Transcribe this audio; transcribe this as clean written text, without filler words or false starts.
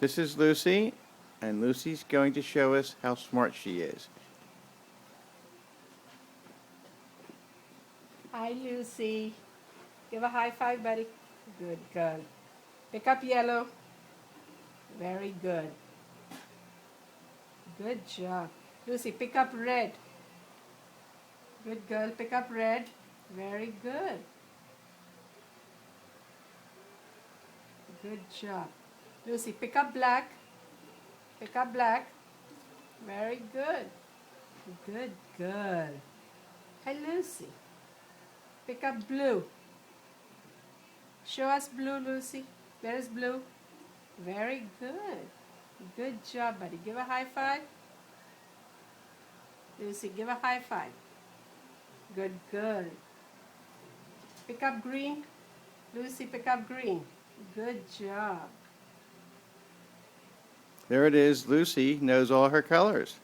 This is Lucy, and Lucy's going to show us how smart she is. Hi, Lucy. Give a high five, buddy. Good girl. Pick up yellow. Very good. Good job. Lucy, pick up red. Good girl. Pick up red. Very good. Good job. Lucy, pick up black. Pick up black. Very good. Good girl. Hi, Lucy. Pick up blue. Show us blue, Lucy. Where is blue? Very good. Good job, buddy. Give a high five. Lucy, give a high five. Good girl. Pick up green. Lucy, pick up green. Good job. There it is. Lucy knows all her colors.